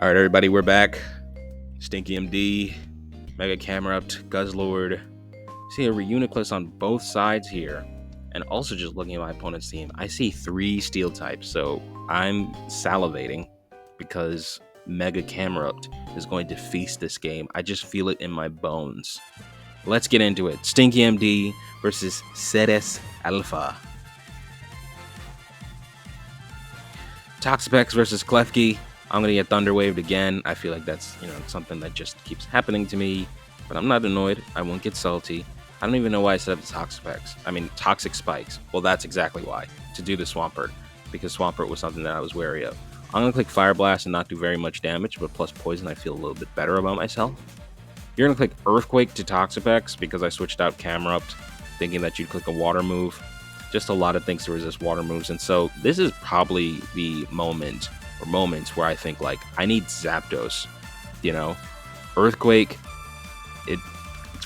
All right, everybody, we're back. Stinky MD, Mega Camera Up, Guzzlord. See a Reuniclus on both sides here. And also just looking at my opponent's team, I see 3 steel types. So I'm salivating because Mega Camera Up is going to feast this game. I just feel it in my bones. Let's get into it. Stinky MD versus Ceres Alpha. Toxapex versus Klefki. I'm going to get Thunderwaved again. I feel like that's, something that just keeps happening to me. But I'm not annoyed. I won't get salty. I don't even know why I set up the Toxapex. I mean, Toxic Spikes. Well, that's exactly why. To do the Swampert. Because Swampert was something that I was wary of. I'm going to click Fire Blast and not do very much damage. But plus Poison, I feel a little bit better about myself. You're going to click Earthquake to Toxapex because I switched out Camera Up, thinking that you'd click a Water move. Just a lot of things to resist Water moves. And so this is probably the moment or moments where I think, like, I need Zapdos, Earthquake, it's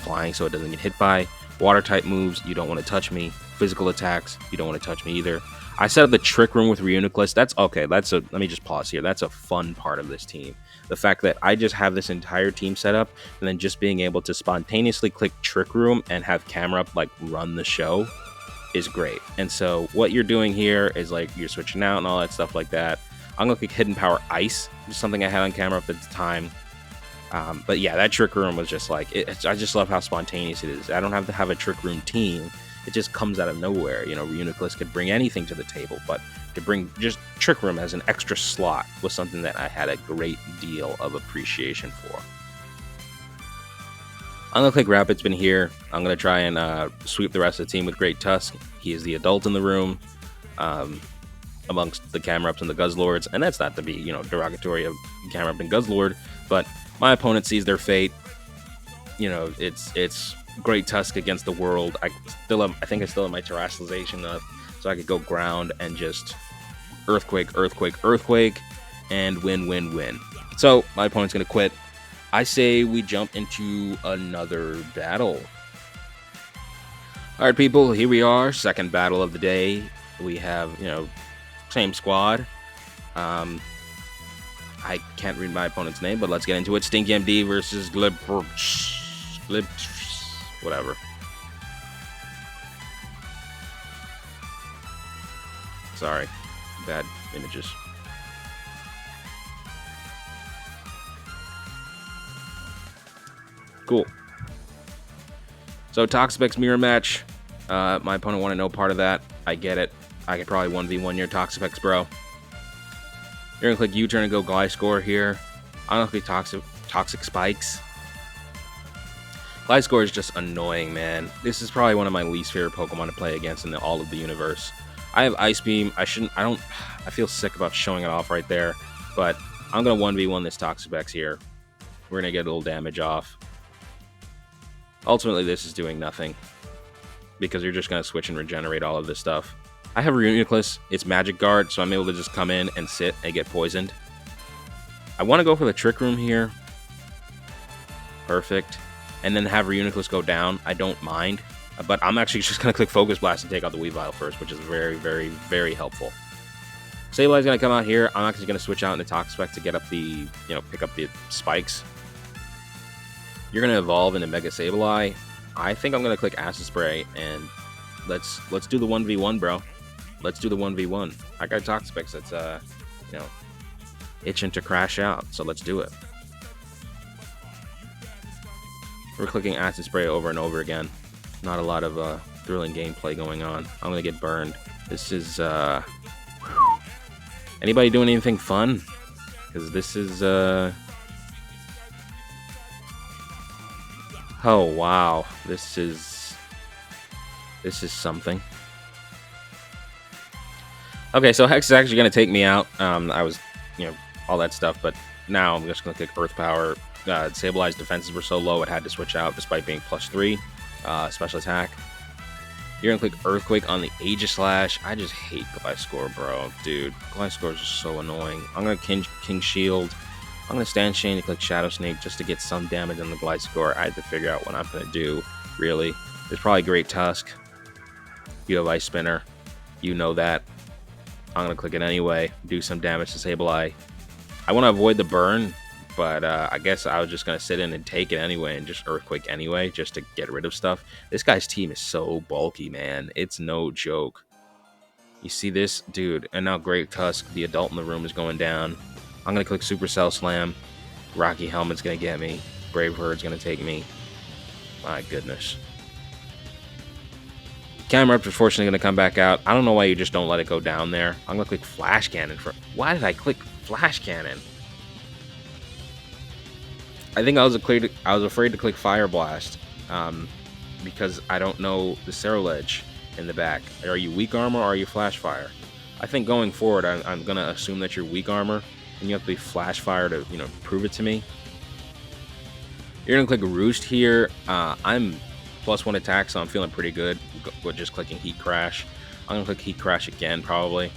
flying so it doesn't get hit by. Water type moves, you don't want to touch me. Physical attacks, you don't want to touch me either. I set up the Trick Room with Reuniclus. That's okay. Let me just pause here. That's a fun part of this team. The fact that I just have this entire team set up and then just being able to spontaneously click Trick Room and have Camera Up, like, run the show is great. And so what you're doing here is, like, you're switching out and all that stuff like that. I'm going to click Hidden Power Ice, which is something I had on Camera Up at the time. But yeah, that Trick Room was just like, I just love how spontaneous it is. I don't have to have a Trick Room team. It just comes out of nowhere. Reuniclus could bring anything to the table, but to bring just Trick Room as an extra slot was something that I had a great deal of appreciation for. I'm going to click Rapid Spin here. I'm going to try and sweep the rest of the team with Great Tusk. He is the adult in the room. Amongst the Camera Ups and the Guzzlords, and that's not to be, derogatory of Camera Up and Guzzlord, but my opponent sees their fate. It's Great Tusk against the world. I think I still have my Terrestrialization up, so I could go ground and just Earthquake, and win. So my opponent's gonna quit. I say we jump into another battle. All right, people, here we are, second battle of the day. We have, same squad. I can't read my opponent's name, but let's get into it. Stinky MD versus Glib, whatever. Sorry, bad images. Cool. So Toxapex mirror match. My opponent wanted no part of that. I get it. I could probably 1v1 your Toxapex, bro. You're going to click U-turn and go Gliscor here. I'm going to click Toxic Spikes. Gliscor is just annoying, man. This is probably one of my least favorite Pokemon to play against in all of the universe. I have Ice Beam. I feel sick about showing it off right there. But I'm going to 1v1 this Toxapex here. We're going to get a little damage off. Ultimately, this is doing nothing, because you're just going to switch and regenerate all of this stuff. I have Reuniclus, it's Magic Guard, so I'm able to just come in and sit and get poisoned. I want to go for the Trick Room here. Perfect. And then have Reuniclus go down. I don't mind. But I'm actually just going to click Focus Blast and take out the Weavile first, which is very, very, very helpful. Sableye is going to come out here. I'm actually going to switch out into Toxapex to get up the, pick up the spikes. You're going to evolve into Mega Sableye. I think I'm going to click Acid Spray and let's do the 1v1, bro. Let's do the 1v1. I got Toxapex that's, itching to crash out, so let's do it. We're clicking Acid Spray over and over again. Not a lot of thrilling gameplay going on. I'm going to get burned. This is, anybody doing anything fun? Because this is, oh, wow. This is something. Okay, so Hex is actually going to take me out. I was, all that stuff, but now I'm just going to click Earth Power. Sableye's defenses were so low, it had to switch out despite being +3 special attack. You're going to click Earthquake on the Aegislash. I just hate Gliscor, bro. Dude, Gliscor is just so annoying. I'm going to King Shield. I'm going to Stand Chain and click Shadow Snake just to get some damage on the Gliscor. I had to figure out what I'm going to do, really. There's probably Great Tusk. You have Ice Spinner. You know that. I'm going to click it anyway. Do some damage to Sableye. I want to avoid the burn, but I guess I was just going to sit in and take it anyway and just Earthquake anyway, just to get rid of stuff. This guy's team is so bulky, man. It's no joke. You see this? Dude, and now Great Tusk, the adult in the room, is going down. I'm going to click Supercell Slam. Rocky Helmet's going to get me. Brave Herd's going to take me. My goodness. Camera Up is fortunately going to come back out. I don't know why you just don't let it go down there. I'm going to click Flash Cannon. Why did I click Flash Cannon? I think I was afraid to click Fire Blast because I don't know the Cerulege in the back. Are you weak armor or are you Flash Fire? I think going forward, I'm going to assume that you're weak armor, and you have to be Flash Fire to, prove it to me. You're going to click Roost here. I'm +1 attack, so I'm feeling pretty good with just clicking Heat Crash. I'm going to click Heat Crash again, probably.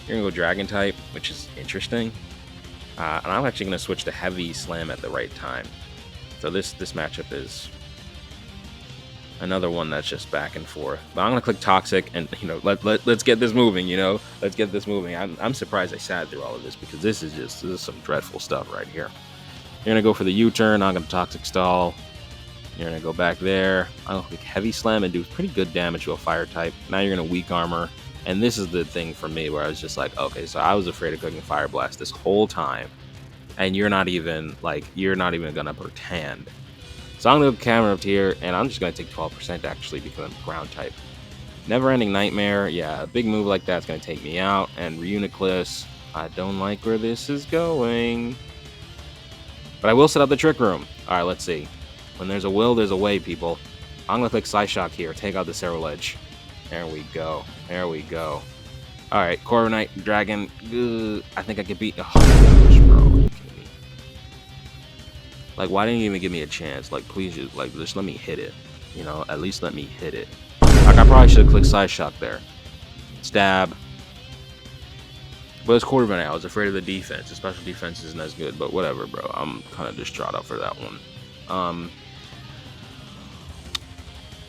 You're going to go Dragon type, which is interesting. And I'm actually going to switch to Heavy Slam at the right time. So this matchup is another one that's just back and forth. But I'm going to click Toxic, and, let's get this moving, Let's get this moving. I'm surprised I sat through all of this, because this is some dreadful stuff right here. You're going to go for the U-turn. I'm going to Toxic Stall. You're going to go back there. I'm going to click Heavy Slam and do pretty good damage to a Fire type. Now you're going to Weak Armor. And this is the thing for me where I was just like, okay, so I was afraid of clicking Fire Blast this whole time. And you're not even going to pretend. So I'm going to go Camera Up here, and I'm just going to take 12% actually because I'm Ground type. Never Ending Nightmare. Yeah, a big move like that's going to take me out. And Reuniclus. I don't like where this is going. But I will set up the Trick Room. All right, let's see. When there's a will, there's a way, people. I'm going to click Psyshock here. Take out the Cerulege. There we go. There we go. All right, Corviknight Dragon. I think I could beat... Oh, gosh, bro. Are you kidding me? Like, why didn't you even give me a chance? Like, please, just let me hit it. At least let me hit it. Like, I probably should have clicked Psyshock there. Stab. But it's Corviknight. I was afraid of the defense. The special defense isn't as good, but whatever, bro. I'm kind of distraught up for that one.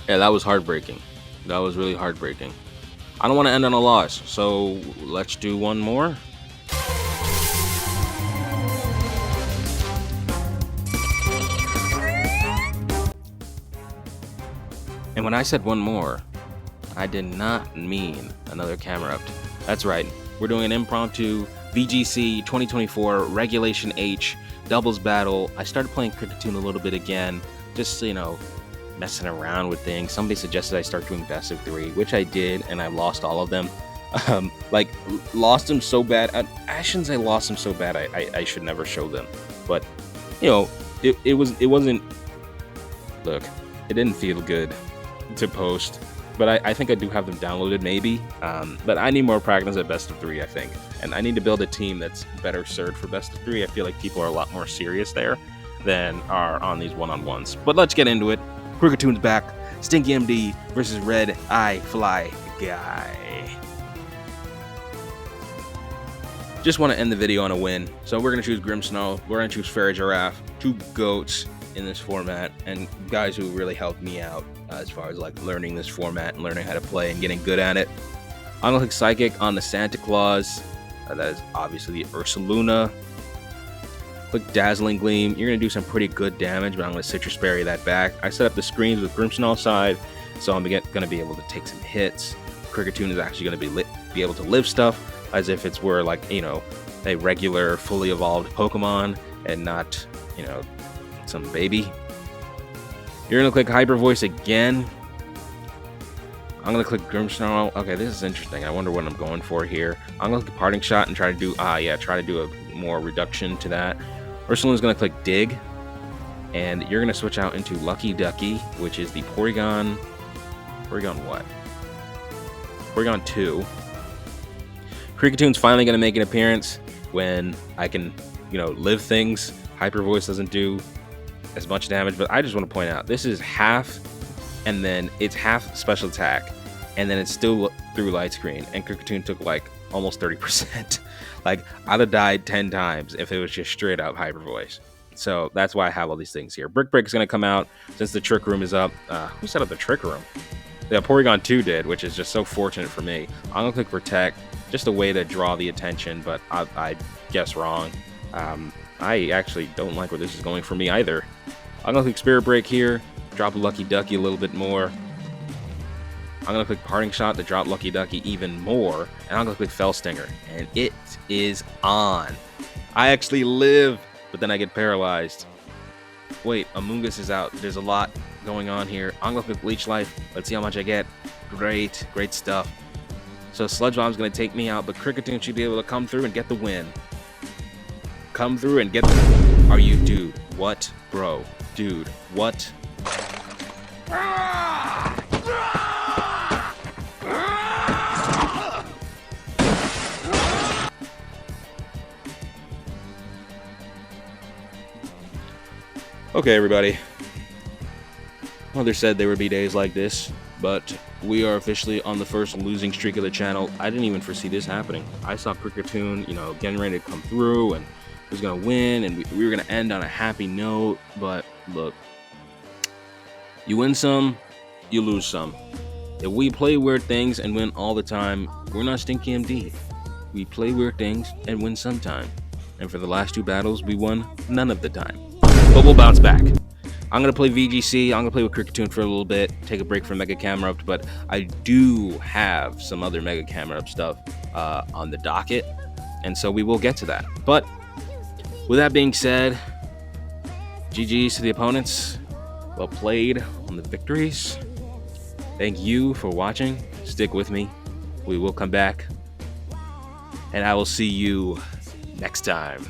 Yeah, that was heartbreaking. That was really heartbreaking. I don't want to end on a loss, so let's do one more. And when I said one more, I did not mean another Camera Up. That's right. We're doing an impromptu VGC 2024 Regulation H doubles battle. I started playing Kricketune a little bit again, just, messing around with things. Somebody suggested I start doing best of 3, which I did, and I lost all of them. Lost them so bad. I shouldn't say lost them so bad. I should never show them. But, it wasn't. Look, it didn't feel good to post. But I think I do have them downloaded, maybe. But I need more practice at best of 3, I think. And I need to build a team that's better served for best of 3. I feel like people are a lot more serious there than are on these one-on-ones. But let's get into it. Kricketune back. Stinky MD versus Red Eye Fly Guy. Just want to end the video on a win. So we're going to choose Grimmsnarl. We're going to choose Fairy Giraffe. 2 goats in this format. And guys who really helped me out as far as learning this format and learning how to play and getting good at it. I'm going to click Psychic on the Santa Claus. That is obviously the Ursaluna. Click Dazzling Gleam. You're going to do some pretty good damage, but I'm going to Citrus Berry that back. I set up the screens with Grimmsnarl side, so I'm going to be able to take some hits. Kricketune is actually going to be able to live stuff as if it's were a regular fully evolved Pokemon and not, some baby. You're going to click Hyper Voice again. I'm going to click Grimmsnarl. Okay, this is interesting. I wonder what I'm going for here. I'm going to click Parting Shot and try to do a more reduction to that. Ursaluna's going to click Dig. And you're going to switch out into Lucky Ducky, which is the Porygon. Porygon what? Porygon 2. Kricketune's finally going to make an appearance when I can, live things. Hyper Voice doesn't do as much damage, but I just want to point out this is half, and then it's half special attack, and then it's still through Light Screen, and Kricketune took almost 30%. I'd have died 10 times if it was just straight up Hyper Voice. So that's why I have all these things here. Brick Break is going to come out since the Trick Room is up. Who set up the Trick Room? Yeah, Porygon 2 did, which is just so fortunate for me. I'm going to click Protect, just a way to draw the attention, but I guess wrong. I actually don't like where this is going for me either. I'm gonna click Spirit Break here, drop Lucky Ducky a little bit more. I'm gonna click Parting Shot to drop Lucky Ducky even more, and I'm gonna click Fell Stinger, and it is on. I actually live, but then I get paralyzed. Wait, Amoonguss is out. There's a lot going on here. I'm gonna click Leech Life. Let's see how much I get. Great stuff. So Sludge Bomb's gonna take me out, but Cricketune should be able to come through and get the win. Come through and get the... Are you... Dude, what? Bro. Dude, what? Okay, everybody. Mother said there would be days like this, but we are officially on the first losing streak of the channel. I didn't even foresee this happening. I saw Cricketune, you know, getting ready to come through, and he was going to win, and we were going to end on a happy note, but look. You win some, you lose some. If we play weird things and win all the time, we're not Stinky MD. We play weird things and win sometime. And for the last 2 battles, we won none of the time. But we'll bounce back. I'm going to play VGC. I'm going to play with Cricketune for a little bit, take a break from Mega Camera Up, but I do have some other Mega Camera Up stuff on the docket, and so we will get to that. But with that being said, GG's to the opponents. Well played on the victories. Thank you for watching. Stick with me. We will come back, and I will see you next time.